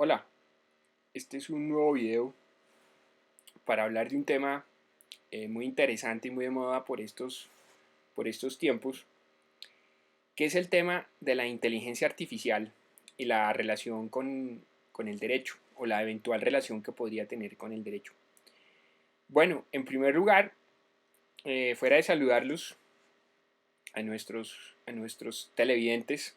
Hola, este es un nuevo video para hablar de un tema muy interesante y muy de moda por estos tiempos, que es el tema de la inteligencia artificial y la relación con el derecho, o la eventual relación que podría tener con el derecho. Bueno, en primer lugar, fuera de saludarlos a nuestros televidentes,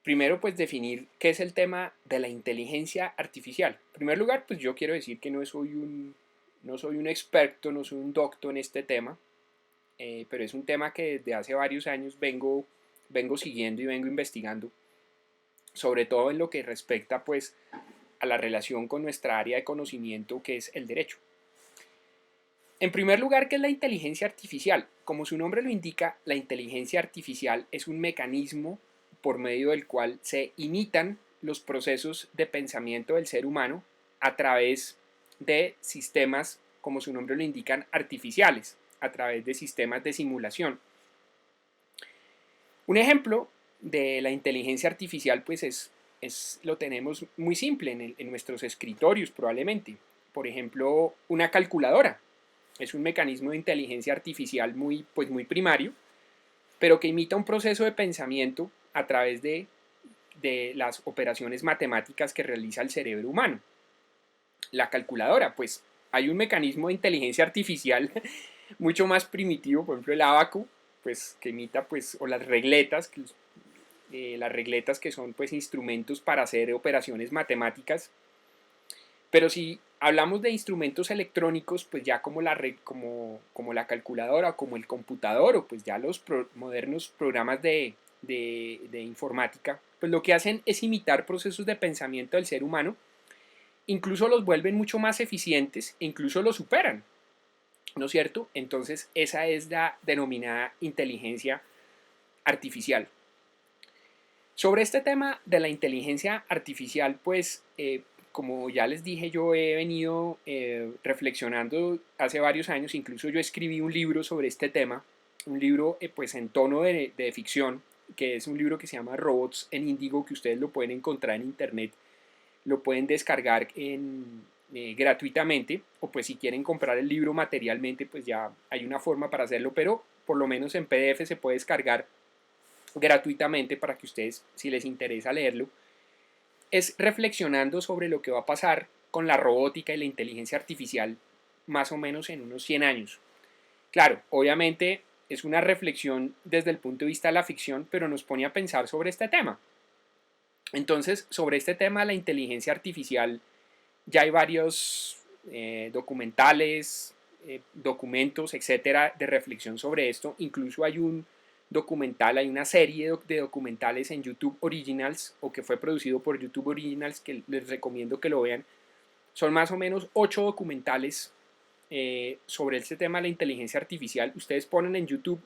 primero pues definir qué es el tema de la inteligencia artificial. En primer lugar, pues yo quiero decir que no soy un experto, no soy un doctor en este tema, pero es un tema que desde hace varios años vengo siguiendo y vengo investigando, sobre todo en lo que respecta pues a la relación con nuestra área de conocimiento, que es el derecho. En primer lugar, ¿qué es la inteligencia artificial? Como su nombre lo indica, la inteligencia artificial es un mecanismo por medio del cual se imitan los procesos de pensamiento del ser humano a través de sistemas, como su nombre lo indican, artificiales, a través de sistemas de simulación. Un ejemplo de la inteligencia artificial pues lo tenemos muy simple en nuestros escritorios probablemente. Por ejemplo, una calculadora. Es un mecanismo de inteligencia artificial muy primario, pero que imita un proceso de pensamiento a través de las operaciones matemáticas que realiza el cerebro humano. La calculadora, pues hay un mecanismo de inteligencia artificial mucho más primitivo, por ejemplo el abaco, pues que imita pues, o las regletas que son pues instrumentos para hacer operaciones matemáticas. Pero si hablamos de instrumentos electrónicos, pues ya como la calculadora, como el computador, o pues ya los modernos programas de informática, pues lo que hacen es imitar procesos de pensamiento del ser humano, incluso los vuelven mucho más eficientes e incluso los superan, ¿no es cierto? Entonces esa es la denominada inteligencia artificial. Sobre este tema de la inteligencia artificial, pues como ya les dije, yo he venido reflexionando hace varios años, incluso yo escribí un libro sobre este tema, un libro pues en tono de ficción, que es un libro que se llama Robots en Índigo, que ustedes lo pueden encontrar en internet, lo pueden descargar gratuitamente, o pues si quieren comprar el libro materialmente, pues ya hay una forma para hacerlo, pero por lo menos en PDF se puede descargar gratuitamente para que ustedes, si les interesa leerlo, es reflexionando sobre lo que va a pasar con la robótica y la inteligencia artificial más o menos en unos 100 años. Claro, obviamente es una reflexión desde el punto de vista de la ficción, pero nos pone a pensar sobre este tema. Entonces, sobre este tema de la inteligencia artificial, ya hay varios documentales, documentos, etcétera, de reflexión sobre esto. Incluso hay un documental, hay una serie de documentales en YouTube Originals, o que fue producido por YouTube Originals, que les recomiendo que lo vean. Son más o menos 8 documentales sobre este tema de la inteligencia artificial. Ustedes ponen en YouTube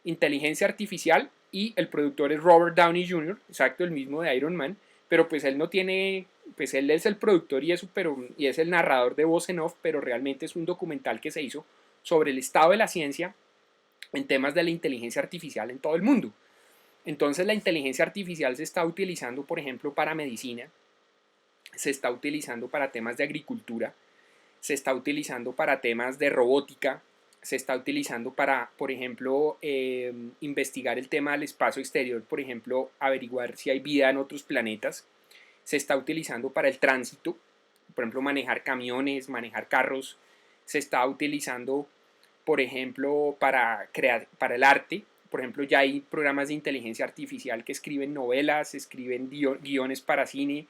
inteligencia artificial y el productor es Robert Downey Jr., exacto, el mismo de Iron Man, pero pues él no tiene, pues él es el productor y eso, y es el narrador de voz en off, pero realmente es un documental que se hizo sobre el estado de la ciencia en temas de la inteligencia artificial en todo el mundo. Entonces la inteligencia artificial se está utilizando, por ejemplo, para medicina, se está utilizando para temas de agricultura, se está utilizando para temas de robótica, se está utilizando para, por ejemplo, investigar el tema del espacio exterior, por ejemplo, averiguar si hay vida en otros planetas, se está utilizando para el tránsito, por ejemplo, manejar camiones, manejar carros, se está utilizando, por ejemplo, para el arte. Por ejemplo, ya hay programas de inteligencia artificial que escriben novelas, escriben guiones para cine,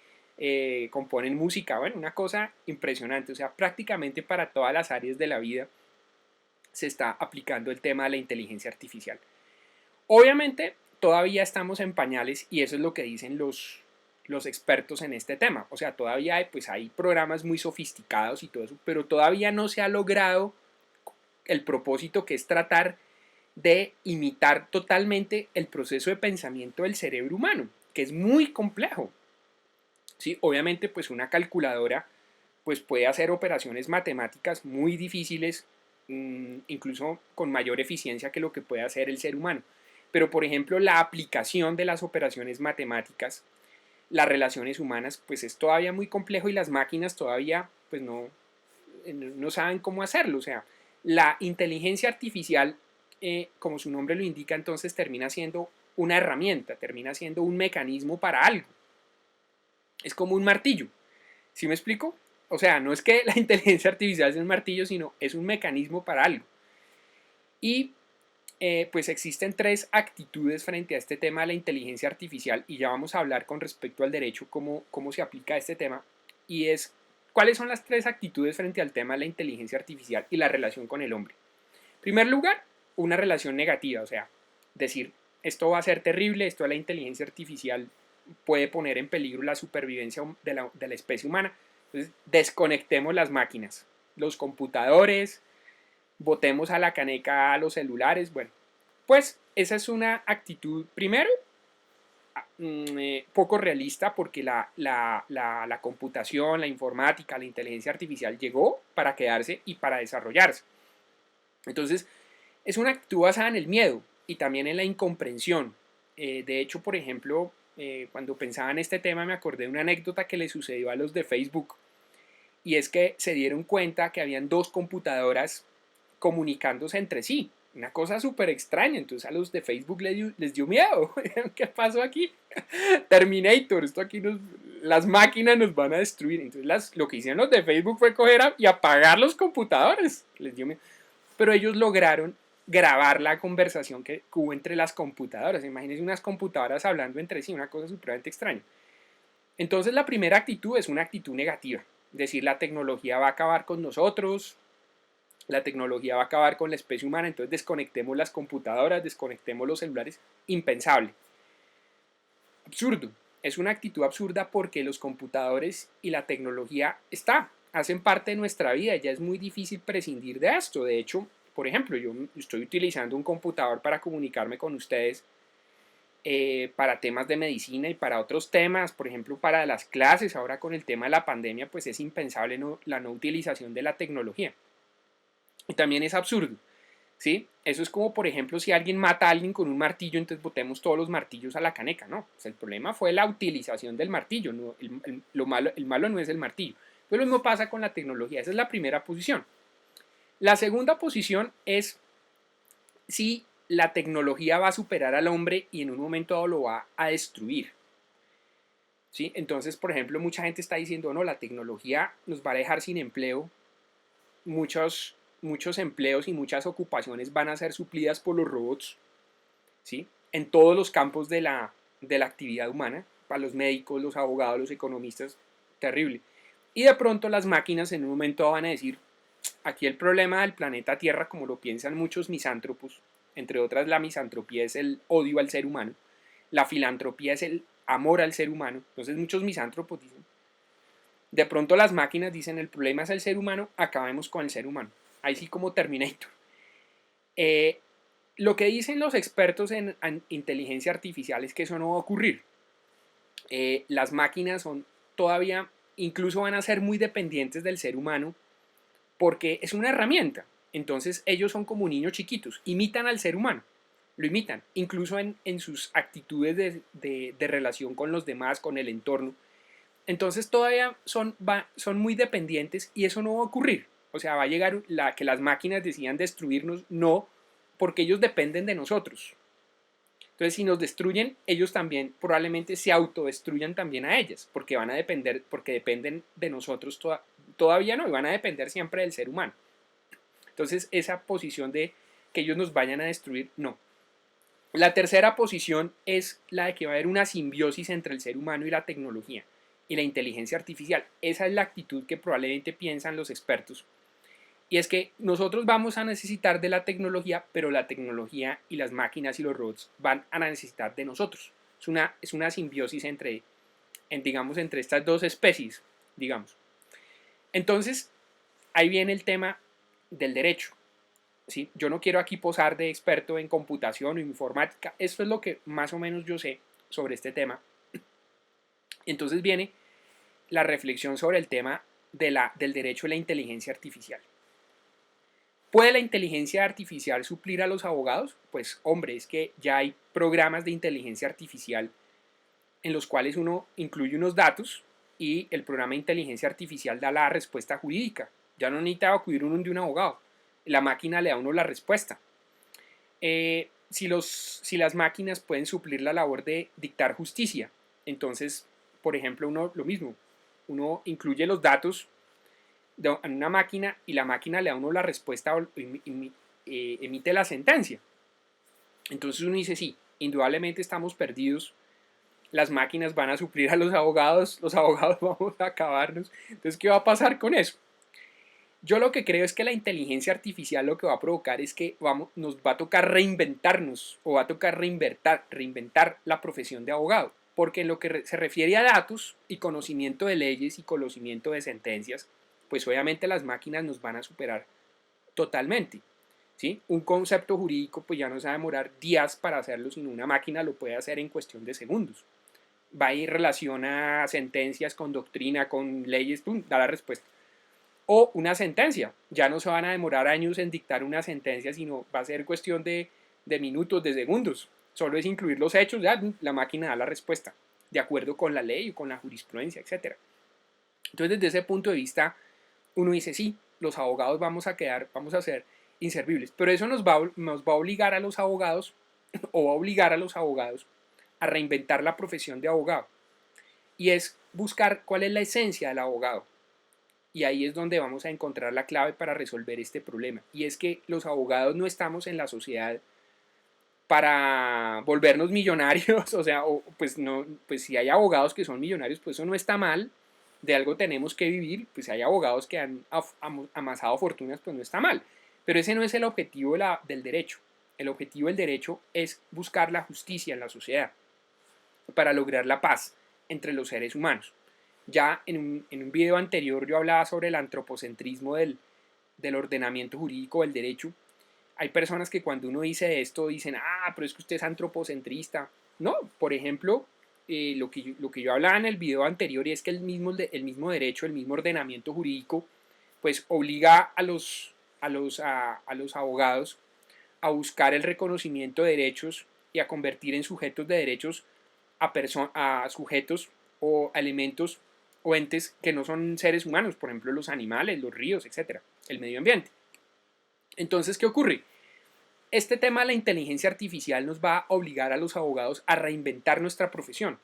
componen música. Bueno, una cosa impresionante. O sea, prácticamente para todas las áreas de la vida se está aplicando el tema de la inteligencia artificial. Obviamente, todavía estamos en pañales y eso es lo que dicen los expertos en este tema. O sea, todavía hay programas muy sofisticados y todo eso, pero todavía no se ha logrado el propósito, que es tratar de imitar totalmente el proceso de pensamiento del cerebro humano, que es muy complejo. ¿Sí? Obviamente, pues una calculadora pues puede hacer operaciones matemáticas muy difíciles, incluso con mayor eficiencia que lo que puede hacer el ser humano. Pero, por ejemplo, la aplicación de las operaciones matemáticas las relaciones humanas, pues es todavía muy complejo y las máquinas todavía pues no saben cómo hacerlo. O sea, la inteligencia artificial, como su nombre lo indica, entonces termina siendo una herramienta, termina siendo un mecanismo para algo. Es como un martillo. ¿Sí me explico? O sea, no es que la inteligencia artificial sea un martillo, sino es un mecanismo para algo. Y pues existen tres actitudes frente a este tema de la inteligencia artificial y ya vamos a hablar con respecto al derecho cómo se aplica este tema. Y es, ¿cuáles son las tres actitudes frente al tema de la inteligencia artificial y la relación con el hombre? En primer lugar, una relación negativa, o sea, decir, esto va a ser terrible, esto de la inteligencia artificial puede poner en peligro la supervivencia de la especie humana. Entonces, desconectemos las máquinas, los computadores, botemos a la caneca a los celulares. Bueno, pues esa es una actitud, primero, poco realista porque la computación, la informática, la inteligencia artificial llegó para quedarse y para desarrollarse. Entonces, es una actitud basada en el miedo y también en la incomprensión. De hecho, por ejemplo, cuando pensaba en este tema me acordé de una anécdota que le sucedió a los de Facebook y es que se dieron cuenta que habían dos computadoras comunicándose entre sí. Una cosa súper extraña. Entonces a los de Facebook les dio miedo. ¿Qué pasó aquí? Terminator, esto aquí las máquinas nos van a destruir. Entonces lo que hicieron los de Facebook fue coger y apagar los computadores. Les dio miedo. Pero ellos lograron grabar la conversación que hubo entre las computadoras. Imagínense unas computadoras hablando entre sí, una cosa supremamente extraña. Entonces la primera actitud es una actitud negativa. Es decir, la tecnología va a acabar con nosotros, la tecnología va a acabar con la especie humana, entonces desconectemos las computadoras, desconectemos los celulares. Impensable. Absurdo. Es una actitud absurda porque los computadores y la tecnología hacen parte de nuestra vida y ya es muy difícil prescindir de esto. De hecho, por ejemplo, yo estoy utilizando un computador para comunicarme con ustedes para temas de medicina y para otros temas, por ejemplo, para las clases. Ahora con el tema de la pandemia, pues es impensable la no utilización de la tecnología. Y también es absurdo, ¿sí? Eso es como, por ejemplo, si alguien mata a alguien con un martillo, entonces botemos todos los martillos a la caneca, ¿no? Pues el problema fue la utilización del martillo, no, el malo no es el martillo. Pues lo mismo pasa con la tecnología, esa es la primera posición. La segunda posición es si la tecnología va a superar al hombre y en un momento dado lo va a destruir, ¿sí? Entonces, por ejemplo, mucha gente está diciendo, no, la tecnología nos va a dejar sin empleo, muchos empleos y muchas ocupaciones van a ser suplidas por los robots, ¿sí? En todos los campos de la actividad humana, para los médicos, los abogados, los economistas, terrible. Y de pronto las máquinas en un momento van a decir, aquí el problema del planeta Tierra, como lo piensan muchos misántropos, entre otras la misantropía es el odio al ser humano, la filantropía es el amor al ser humano, entonces muchos misántropos dicen, de pronto las máquinas dicen el problema es el ser humano, acabemos con el ser humano, ahí sí como Terminator. Lo que dicen los expertos en inteligencia artificial es que eso no va a ocurrir. Las máquinas son todavía, incluso van a ser muy dependientes del ser humano porque es una herramienta. Entonces ellos son como niños chiquitos, imitan al ser humano, lo imitan, incluso en sus actitudes de relación con los demás, con el entorno. Entonces todavía son muy dependientes y eso no va a ocurrir. O sea, va a llegar que las máquinas decidan destruirnos, no, porque ellos dependen de nosotros. Entonces, si nos destruyen, ellos también probablemente se autodestruyan también a ellas, porque van a depender, porque dependen de nosotros todavía no, y van a depender siempre del ser humano. Entonces, esa posición de que ellos nos vayan a destruir, no. La tercera posición es la de que va a haber una simbiosis entre el ser humano y la tecnología y la inteligencia artificial. Esa es la actitud que probablemente piensan los expertos. Y es que nosotros vamos a necesitar de la tecnología, pero la tecnología y las máquinas y los robots van a necesitar de nosotros. Es una simbiosis digamos, entre estas dos especies, digamos. Entonces, ahí viene el tema del derecho. ¿Sí? Yo no quiero aquí posar de experto en computación o informática. Esto es lo que más o menos yo sé sobre este tema. Entonces viene la reflexión sobre el tema del derecho a la inteligencia artificial. ¿Puede la inteligencia artificial suplir a los abogados? Pues hombre, es que ya hay programas de inteligencia artificial en los cuales uno incluye unos datos y el programa de inteligencia artificial da la respuesta jurídica. Ya no necesita acudir uno de un abogado. La máquina le da a uno la respuesta. Si las máquinas pueden suplir la labor de dictar justicia, entonces, por ejemplo, lo mismo, uno incluye los datos en una máquina y la máquina le da a uno la respuesta o emite la sentencia. Entonces uno dice, sí, indudablemente estamos perdidos, las máquinas van a suplir a los abogados vamos a acabarnos. Entonces, ¿qué va a pasar con eso? Yo lo que creo es que la inteligencia artificial lo que va a provocar es que nos va a tocar reinventarnos o va a tocar reinventar la profesión de abogado. Porque en lo que se refiere a datos y conocimiento de leyes y conocimiento de sentencias, pues obviamente las máquinas nos van a superar totalmente. ¿Sí? Un concepto jurídico pues ya no se va a demorar días para hacerlo, sino una máquina lo puede hacer en cuestión de segundos. Va y relaciona sentencias con doctrina, con leyes, ¡pum!, da la respuesta. O una sentencia, ya no se van a demorar años en dictar una sentencia, sino va a ser cuestión de minutos, de segundos. Solo es incluir los hechos, ya la máquina da la respuesta, de acuerdo con la ley o con la jurisprudencia, etc. Entonces, desde ese punto de vista, uno dice, sí, los abogados vamos a ser inservibles, pero eso nos va a obligar a los abogados, o va a obligar a los abogados a reinventar la profesión de abogado. Y es buscar cuál es la esencia del abogado. Y ahí es donde vamos a encontrar la clave para resolver este problema. Y es que los abogados no estamos en la sociedad para volvernos millonarios, o sea, pues no, pues si hay abogados que son millonarios, pues eso no está mal, de algo tenemos que vivir, pues si hay abogados que han amasado fortunas, pues no está mal, pero ese no es el objetivo del derecho. El objetivo del derecho es buscar la justicia en la sociedad para lograr la paz entre los seres humanos. Ya en un video anterior yo hablaba sobre el antropocentrismo del ordenamiento jurídico del derecho. Hay personas que cuando uno dice esto dicen, pero es que usted es antropocentrista. No, por ejemplo, lo que yo hablaba en el video anterior es que el mismo derecho, el mismo ordenamiento jurídico, pues obliga a los abogados a buscar el reconocimiento de derechos y a convertir en sujetos de derechos a sujetos o elementos o entes que no son seres humanos, por ejemplo los animales, los ríos, etcétera, el medio ambiente. Entonces, ¿qué ocurre? Este tema de la inteligencia artificial nos va a obligar a los abogados a reinventar nuestra profesión.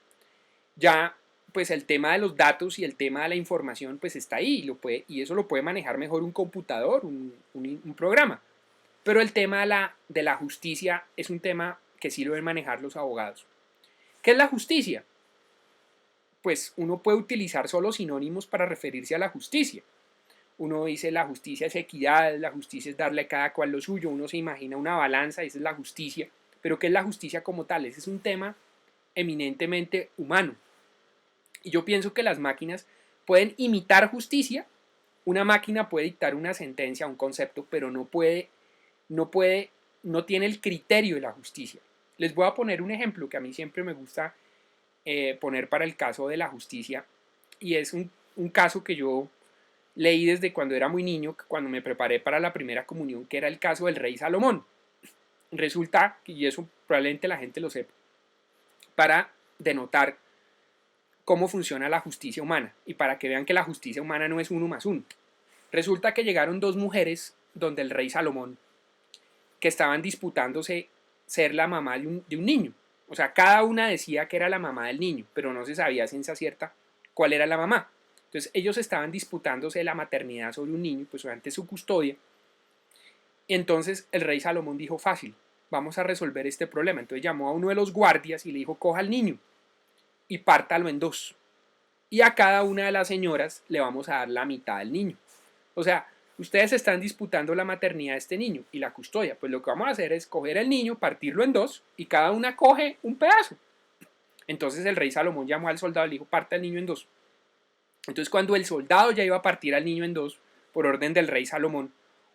Ya, pues el tema de los datos y el tema de la información, pues está ahí y eso lo puede manejar mejor un computador, un programa. Pero el tema de la justicia es un tema que sí lo deben manejar los abogados. ¿Qué es la justicia? Pues uno puede utilizar solo sinónimos para referirse a la justicia. Uno dice la justicia es equidad, la justicia es darle a cada cual lo suyo, uno se imagina una balanza, esa es la justicia, pero ¿qué es la justicia como tal? Ese es un tema eminentemente humano. Y yo pienso que las máquinas pueden imitar justicia, una máquina puede dictar una sentencia, un concepto, pero no tiene el criterio de la justicia. Les voy a poner un ejemplo que a mí siempre me gusta poner para el caso de la justicia, y es un caso que yo leí desde cuando era muy niño, cuando me preparé para la primera comunión, que era el caso del rey Salomón. Resulta, y eso probablemente la gente lo sepa, para denotar cómo funciona la justicia humana y para que vean que la justicia humana no es uno más uno. Resulta que llegaron dos mujeres donde el rey Salomón, que estaban disputándose ser la mamá de un niño. O sea, cada una decía que era la mamá del niño, pero no se sabía a ciencia cierta cuál era la mamá. Entonces ellos estaban disputándose la maternidad sobre un niño, pues durante su custodia. Y entonces el rey Salomón dijo, fácil, vamos a resolver este problema. Entonces llamó a uno de los guardias y le dijo, coja al niño y pártalo en dos. Y a cada una de las señoras le vamos a dar la mitad del niño. O sea, ustedes están disputando la maternidad de este niño y la custodia. Pues lo que vamos a hacer es coger el niño, partirlo en dos y cada una coge un pedazo. Entonces el rey Salomón llamó al soldado y le dijo, parta el niño en dos. Entonces cuando el soldado ya iba a partir al niño en dos, por orden del rey Salomón,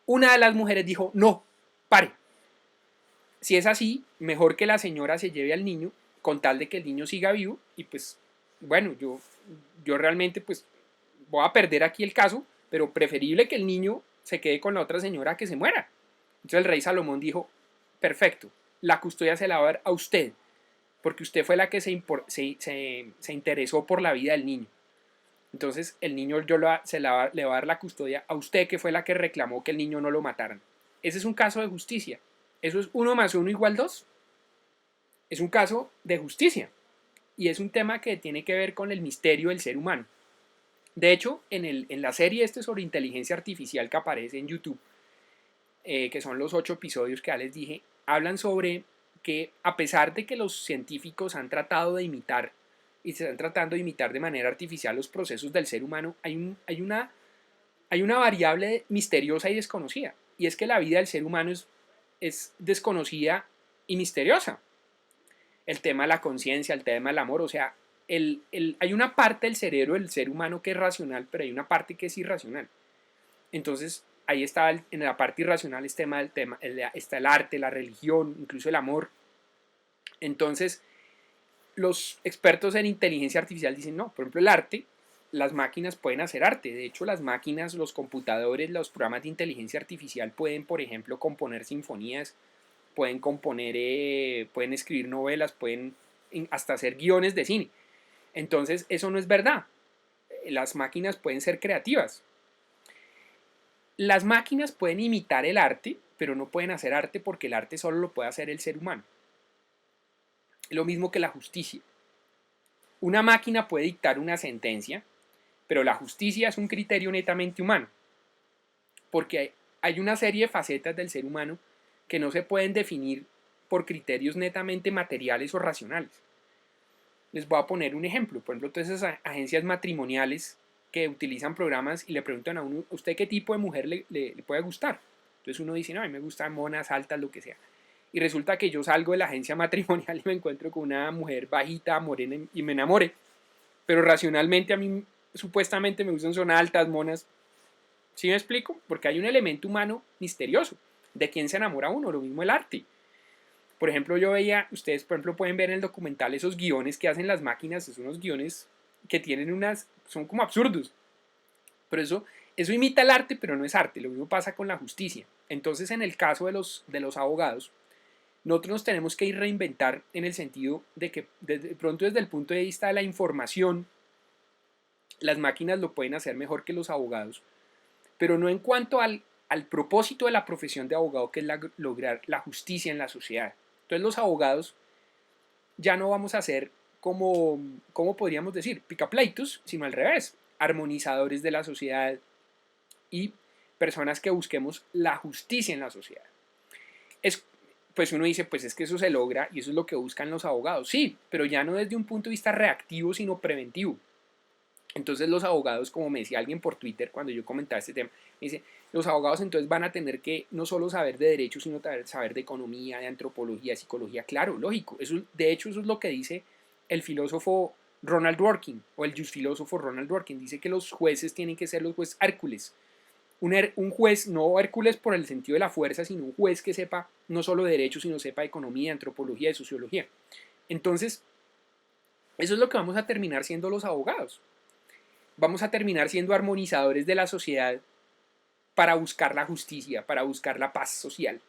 una de las mujeres dijo, no, pare. Si es así, mejor que la señora se lleve al niño con tal de que el niño siga vivo y pues, bueno, yo realmente pues voy a perder aquí el caso, pero preferible que el niño se quede con la otra señora que se muera. Entonces el rey Salomón dijo, perfecto, la custodia se la va a dar a usted. porque usted fue la que se interesó por la vida del niño. Entonces el niño le va a dar la custodia a usted, que fue la que reclamó que el niño no lo mataran. Ese es un caso de justicia. Eso es 1 más 1 igual 2. Es un caso de justicia. Y es un tema que tiene que ver con el misterio del ser humano. De hecho, en la serie sobre inteligencia artificial que aparece en YouTube, que son los 8 episodios que ya les dije, hablan sobre que a pesar de que los científicos han tratado de imitar y se están tratando de imitar de manera artificial los procesos del ser humano, hay una variable misteriosa y desconocida. Y es que la vida del ser humano es desconocida y misteriosa. El tema de la conciencia, el tema del amor, o sea, hay una parte del cerebro del ser humano que es racional, pero hay una parte que es irracional. Entonces, ahí está, en la parte irracional está el arte, la religión, incluso el amor. Entonces, los expertos en inteligencia artificial dicen, no, por ejemplo, el arte, las máquinas pueden hacer arte. De hecho, las máquinas, los computadores, los programas de inteligencia artificial pueden, por ejemplo, componer sinfonías, pueden escribir novelas, pueden hasta hacer guiones de cine. Entonces, eso no es verdad. Las máquinas pueden ser creativas. Las máquinas pueden imitar el arte, pero no pueden hacer arte porque el arte solo lo puede hacer el ser humano. Lo mismo que la justicia. Una máquina puede dictar una sentencia, pero la justicia es un criterio netamente humano, porque hay una serie de facetas del ser humano que no se pueden definir por criterios netamente materiales o racionales. Les voy a poner un ejemplo. Por ejemplo, todas esas agencias matrimoniales que utilizan programas y le preguntan a uno, ¿usted qué tipo de mujer le puede gustar? Entonces uno dice, no, a mí me gustan monas, altas, lo que sea. Y resulta que yo salgo de la agencia matrimonial y me encuentro con una mujer bajita, morena, y me enamore. Pero racionalmente a mí supuestamente me gustan son altas, monas. ¿Sí me explico? Porque hay un elemento humano misterioso. ¿De quién se enamora uno? Lo mismo el arte. Por ejemplo, yo veía, ustedes por ejemplo pueden ver en el documental esos guiones que hacen las máquinas, son unos guiones que tienen son como absurdos. Pero eso imita el arte, pero no es arte. Lo mismo pasa con la justicia. Entonces, en el caso de los abogados, nosotros nos tenemos que ir a reinventar en el sentido de que de pronto desde el punto de vista de la información, las máquinas lo pueden hacer mejor que los abogados, pero no en cuanto al propósito de la profesión de abogado, que es lograr la justicia en la sociedad. Entonces los abogados ya no vamos a ser como podríamos decir, picapleitos, sino al revés, armonizadores de la sociedad y personas que busquemos la justicia en la sociedad. Pues uno dice, pues es que eso se logra y eso es lo que buscan los abogados. Sí, pero ya no desde un punto de vista reactivo, sino preventivo. Entonces los abogados, como me decía alguien por Twitter cuando yo comentaba este tema, me dice, los abogados entonces van a tener que no solo saber de derecho, sino saber de economía, de antropología, psicología. Claro, lógico. De hecho, eso es lo que dice el filósofo Ronald Dworkin, o el filósofo Ronald Dworkin. Dice que los jueces tienen que ser los jueces Hércules. Un juez, no Hércules por el sentido de la fuerza, sino un juez que sepa no solo de derecho, sino sepa de economía, de antropología, de sociología. Entonces, eso es lo que vamos a terminar siendo los abogados. Vamos a terminar siendo armonizadores de la sociedad para buscar la justicia, para buscar la paz social.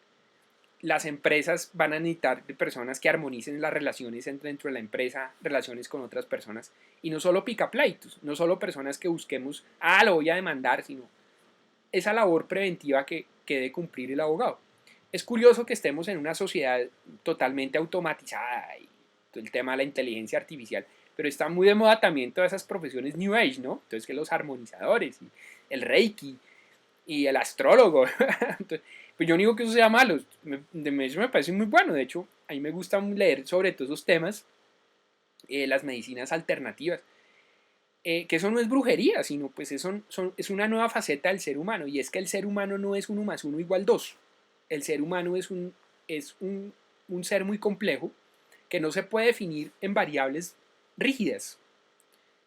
Las empresas van a necesitar de personas que armonicen las relaciones dentro de la empresa, relaciones con otras personas, y no solo picapleitos, no solo personas que busquemos, lo voy a demandar, sino esa labor preventiva que debe cumplir el abogado. Es curioso que estemos en una sociedad totalmente automatizada y todo el tema de la inteligencia artificial, pero está muy de moda también todas esas profesiones New Age, ¿no? Entonces que los armonizadores, y el Reiki, y el astrólogo. Entonces, pues yo no digo que eso sea malo, eso me parece muy bueno. De hecho, a mí me gusta leer sobre todos esos temas, las medicinas alternativas. Que eso no es brujería, sino pues es una nueva faceta del ser humano, y es que el ser humano no es 1 más 1 igual 2. El ser humano es un ser muy complejo que no se puede definir en variables rígidas,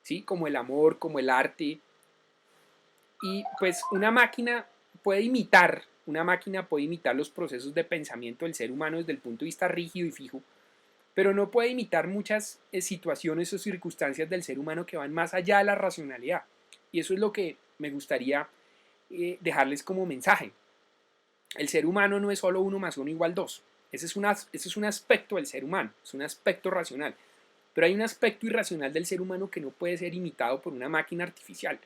¿sí? Como el amor, como el arte. Y pues una máquina puede imitar los procesos de pensamiento del ser humano desde el punto de vista rígido y fijo, pero no puede imitar muchas situaciones o circunstancias del ser humano que van más allá de la racionalidad. Y eso es lo que me gustaría dejarles como mensaje. El ser humano no es solo 1 más 1 igual 2. Ese es un aspecto del ser humano, es un aspecto racional. Pero hay un aspecto irracional del ser humano que no puede ser imitado por una máquina artificial.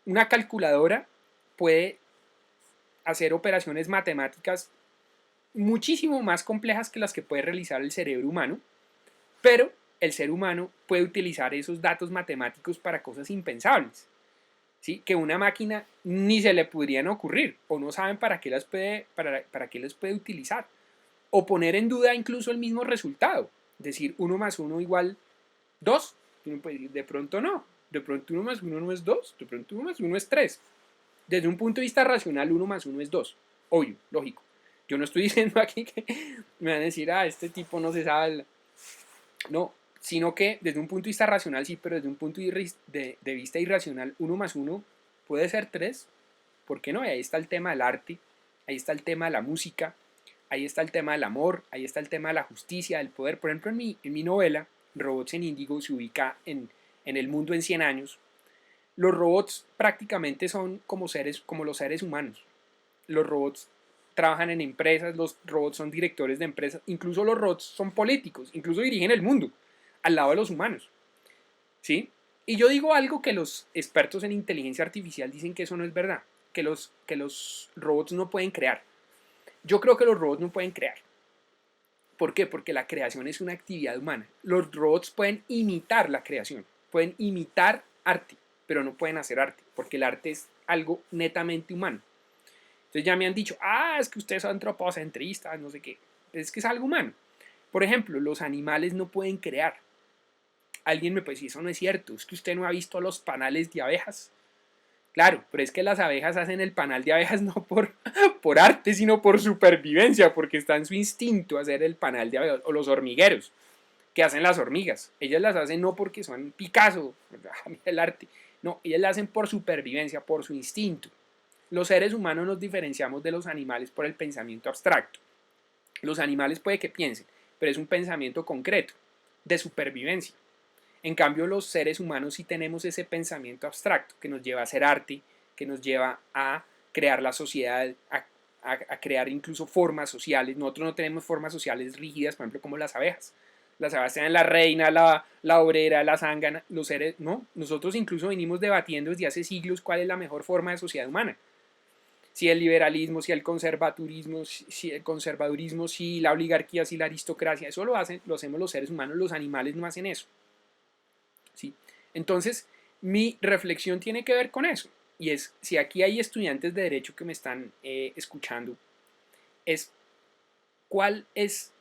Una calculadora puede hacer operaciones matemáticas muchísimo más complejas que las que puede realizar el cerebro humano, pero el ser humano puede utilizar esos datos matemáticos para cosas impensables, ¿sí? Que una máquina ni se le podrían ocurrir, o no saben para qué las puede utilizar, o poner en duda incluso el mismo resultado, decir 1 más 1 igual 2, uno puede decir, de pronto no, de pronto 1 más 1 no es 2, de pronto 1 más 1 es 3. Desde un punto de vista racional, 1 más 1 es 2, obvio, lógico. Yo no estoy diciendo aquí que me van a decir, este tipo no se sabe. No, sino que desde un punto de vista racional sí, pero desde un punto de vista irracional, 1 más 1 puede ser 3. ¿Por qué no? Y ahí está el tema del arte, ahí está el tema de la música, ahí está el tema del amor, ahí está el tema de la justicia, del poder. Por ejemplo, en mi novela, Robots en Índigo, se ubica en el mundo en 100 años. Los robots prácticamente son como los seres humanos. Los robots trabajan en empresas, los robots son directores de empresas, incluso los robots son políticos, incluso dirigen el mundo al lado de los humanos, ¿sí? Y yo digo algo que los expertos en inteligencia artificial dicen que eso no es verdad, que los robots no pueden crear. Yo creo que los robots no pueden crear. ¿Por qué? Porque la creación es una actividad humana. Los robots pueden imitar la creación, pueden imitar arte, pero no pueden hacer arte, porque el arte es algo netamente humano. Entonces ya me han dicho, es que ustedes son antropocentristas, no sé qué. Es que es algo humano. Por ejemplo, los animales no pueden crear. Alguien me puede decir, eso no es cierto, es que usted no ha visto los panales de abejas. Claro, pero es que las abejas hacen el panal de abejas no por arte, sino por supervivencia, porque está en su instinto hacer el panal de abejas. O los hormigueros, que hacen las hormigas. Ellas las hacen no porque son Picasso, el arte. No, ellas las hacen por supervivencia, por su instinto. Los seres humanos nos diferenciamos de los animales por el pensamiento abstracto. Los animales puede que piensen, pero es un pensamiento concreto, de supervivencia. En cambio, los seres humanos sí tenemos ese pensamiento abstracto que nos lleva a hacer arte, que nos lleva a crear la sociedad, a crear incluso formas sociales. Nosotros no tenemos formas sociales rígidas, por ejemplo, como las abejas. Las abejas tienen la reina, la obrera, la zángana, los seres, no. Nosotros incluso venimos debatiendo desde hace siglos cuál es la mejor forma de sociedad humana. Si el liberalismo, si el conservadurismo, si la oligarquía, si la aristocracia, eso lo hacemos los seres humanos, los animales no hacen eso. ¿Sí? Entonces, mi reflexión tiene que ver con eso. Y es, si aquí hay estudiantes de derecho que me están escuchando, es cuál es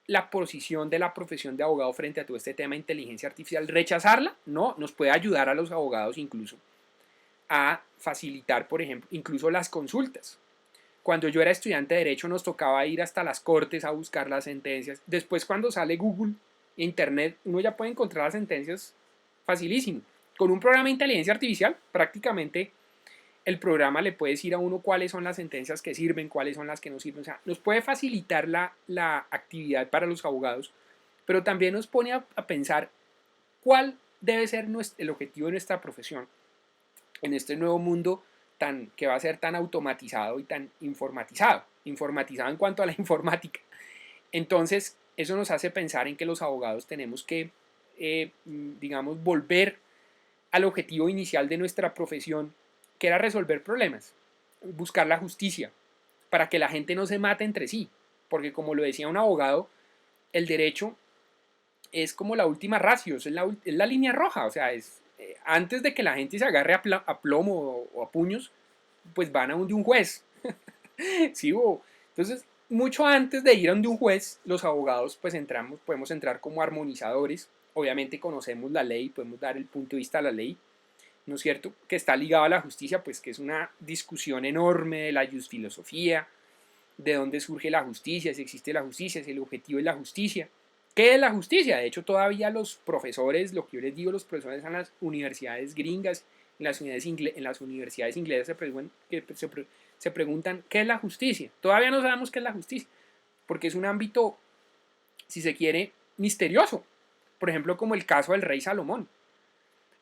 la posición de la profesión de abogado frente a todo este tema de inteligencia artificial. ¿Rechazarla? No, nos puede ayudar a los abogados incluso a facilitar, por ejemplo, incluso las consultas. Cuando yo era estudiante de derecho nos tocaba ir hasta las cortes a buscar las sentencias. Después cuando sale Google e Internet, uno ya puede encontrar las sentencias facilísimo. Con un programa de inteligencia artificial, prácticamente el programa le puede decir a uno cuáles son las sentencias que sirven, cuáles son las que no sirven. O sea, nos puede facilitar la actividad para los abogados, pero también nos pone a pensar cuál debe ser el objetivo de nuestra profesión en este nuevo mundo que va a ser tan automatizado y tan informatizado en cuanto a la informática. Entonces, eso nos hace pensar en que los abogados tenemos que, digamos, volver al objetivo inicial de nuestra profesión, que era resolver problemas, buscar la justicia, para que la gente no se mate entre sí, porque como lo decía un abogado, el derecho es como la última ratio, es la línea roja, o sea, antes de que la gente se agarre a plomo o a puños, pues van a donde un juez. ¿Sí? Entonces, mucho antes de ir a donde un juez, los abogados pues podemos entrar como armonizadores, obviamente conocemos la ley, podemos dar el punto de vista de la ley, ¿no es cierto? Que está ligado a la justicia, pues que es una discusión enorme de la filosofía, de dónde surge la justicia, si existe la justicia, si el objetivo es la justicia. ¿Qué es la justicia? De hecho, todavía los profesores, lo que yo les digo, los profesores en las universidades gringas, en las universidades inglesas se preguntan ¿qué es la justicia? Todavía no sabemos qué es la justicia, porque es un ámbito, si se quiere, misterioso. Por ejemplo, como el caso del rey Salomón.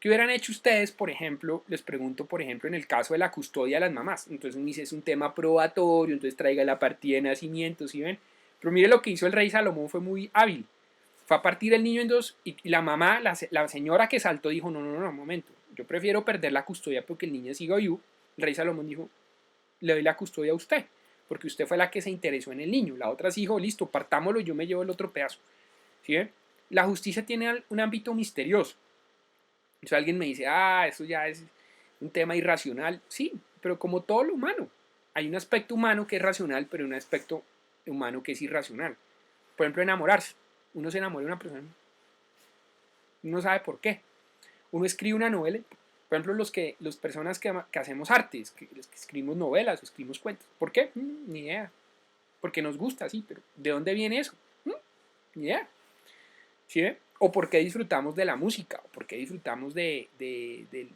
¿Qué hubieran hecho ustedes, por ejemplo, les pregunto, por ejemplo, en el caso de la custodia de las mamás? Entonces me dice, es un tema probatorio, entonces traiga la partida de nacimiento, ¿sí ven? Pero mire lo que hizo el rey Salomón, fue muy hábil. Fue a partir el niño en dos y la mamá, la señora que saltó dijo, no, no, no, un momento, yo prefiero perder la custodia porque el niño siga vivo. El rey Salomón dijo, le doy la custodia a usted, porque usted fue la que se interesó en el niño. La otra sí dijo, listo, partámoslo y yo me llevo el otro pedazo. ¿Sí ven? La justicia tiene un ámbito misterioso. Entonces alguien me dice, eso ya es un tema irracional. Sí, pero como todo lo humano, hay un aspecto humano que es racional, pero un aspecto humano que es irracional. Por ejemplo, enamorarse. Uno se enamora de una persona, uno no sabe por qué. Uno escribe una novela, por ejemplo, las personas que hacemos artes, los que escribimos novelas o escribimos cuentos. ¿Por qué? Ni idea. Porque nos gusta, sí, pero ¿de dónde viene eso? Ni idea. ¿Sí? O por qué disfrutamos de la música, o por qué disfrutamos de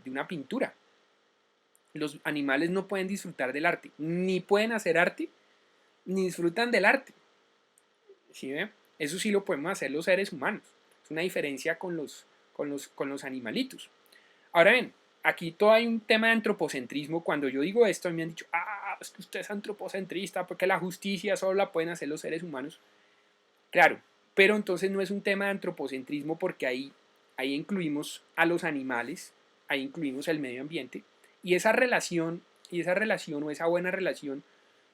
una pintura. Los animales no pueden disfrutar del arte, ni pueden hacer arte, ni disfrutan del arte. ¿Sí? Eso sí lo podemos hacer los seres humanos. Es una diferencia con los animalitos. Ahora bien, aquí todo hay un tema de antropocentrismo. Cuando yo digo esto, me han dicho, es que usted es antropocentrista porque la justicia solo la pueden hacer los seres humanos. Claro, pero entonces no es un tema de antropocentrismo porque ahí incluimos a los animales, ahí incluimos el medio ambiente, y esa relación o esa buena relación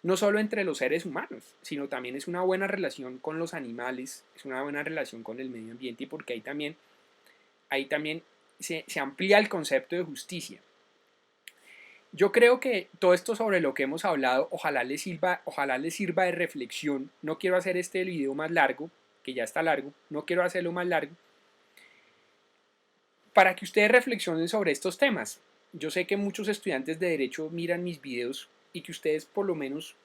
no solo entre los seres humanos, sino también es una buena relación con los animales, es una buena relación con el medio ambiente, porque ahí también se amplía el concepto de justicia. Yo creo que todo esto sobre lo que hemos hablado, ojalá les sirva de reflexión. No quiero hacer este video más largo, que ya está largo, no quiero hacerlo más largo, para que ustedes reflexionen sobre estos temas. Yo sé que muchos estudiantes de Derecho miran mis videos y que ustedes por lo menos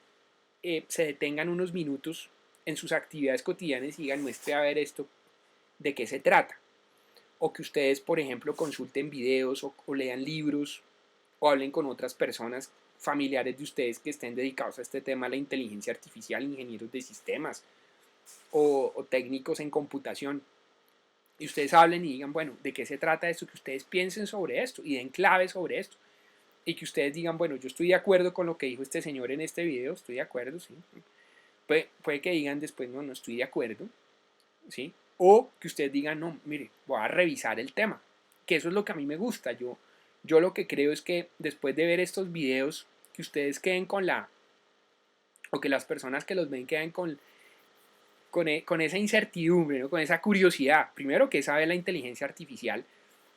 se detengan unos minutos en sus actividades cotidianas y digan, muestre a ver esto, de qué se trata. O que ustedes, por ejemplo, consulten videos o lean libros o hablen con otras personas familiares de ustedes que estén dedicados a este tema, la inteligencia artificial, ingenieros de sistemas o técnicos en computación. Y ustedes hablen y digan, bueno, ¿de qué se trata esto? Que ustedes piensen sobre esto y den clave sobre esto. Y que ustedes digan, bueno, yo estoy de acuerdo con lo que dijo este señor en este video, estoy de acuerdo, sí. Puede que digan después, no, no estoy de acuerdo, ¿sí? O que ustedes digan, no, mire, voy a revisar el tema, que eso es lo que a mí me gusta. Yo lo que creo es que después de ver estos videos, que ustedes queden o que las personas que los ven queden con esa incertidumbre, ¿no? Con esa curiosidad. Primero, ¿qué sabe la inteligencia artificial?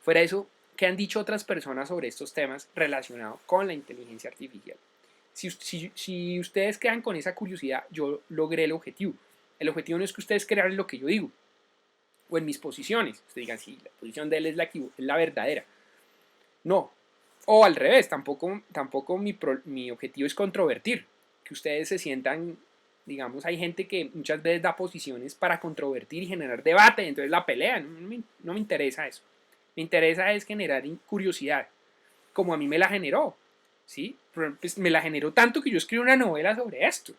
Fuera de eso, ¿qué han dicho otras personas sobre estos temas relacionados con la inteligencia artificial? Si ustedes quedan con esa curiosidad, yo logré el objetivo. El objetivo no es que ustedes crean lo que yo digo, o en mis posiciones. Ustedes digan, sí, la posición de él es la verdadera. No. O al revés, tampoco mi objetivo es controvertir. Que ustedes se sientan, digamos, hay gente que muchas veces da posiciones para controvertir y generar debate, entonces la pelea. No me interesa eso. Me interesa es generar curiosidad, como a mí me la generó. ¿Sí? Pues me la generó tanto que yo escribí una novela sobre esto.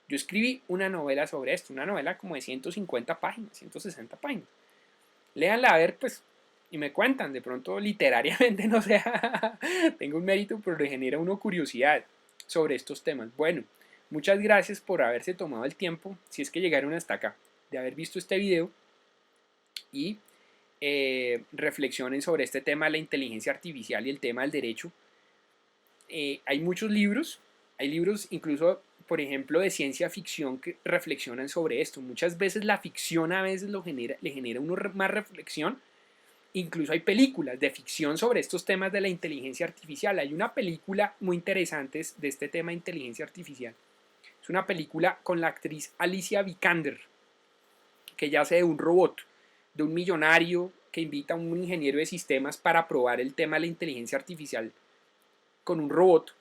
Yo escribí una novela sobre esto, una novela como de 150 páginas, 160 páginas. Léanla a ver, pues, y me cuentan, de pronto literariamente no sea, tengo un mérito, pero le genera uno curiosidad sobre estos temas. Bueno, muchas gracias por haberse tomado el tiempo, si es que llegaron hasta acá, de haber visto este video y reflexionen sobre este tema de la inteligencia artificial y el tema del derecho. Hay muchos libros, hay libros incluso, por ejemplo, de ciencia ficción que reflexionan sobre esto. Muchas veces la ficción a veces le genera uno más reflexión. Incluso hay películas de ficción sobre estos temas de la inteligencia artificial. Hay una película muy interesante de este tema de inteligencia artificial. Es una película con la actriz Alicia Vikander, que ya hace de un robot, de un millonario que invita a un ingeniero de sistemas para probar el tema de la inteligencia artificial con un robot.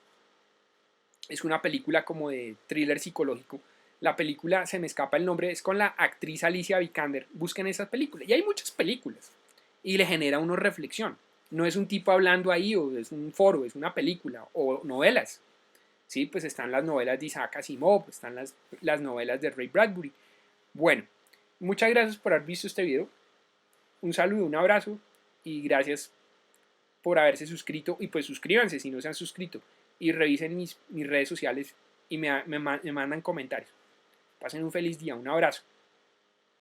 Es una película como de thriller psicológico. La película, se me escapa el nombre, es con la actriz Alicia Vikander. Busquen esa película. Y hay muchas películas. Y le genera uno reflexión. No es un tipo hablando ahí, o es un foro, es una película, o novelas. Sí, pues están las novelas de Isaac Asimov, están las novelas de Ray Bradbury. Bueno, muchas gracias por haber visto este video. Un saludo, un abrazo y gracias por haberse suscrito. Y pues suscríbanse si no se han suscrito. Y revisen mis redes sociales y me mandan comentarios. Pasen un feliz día, un abrazo.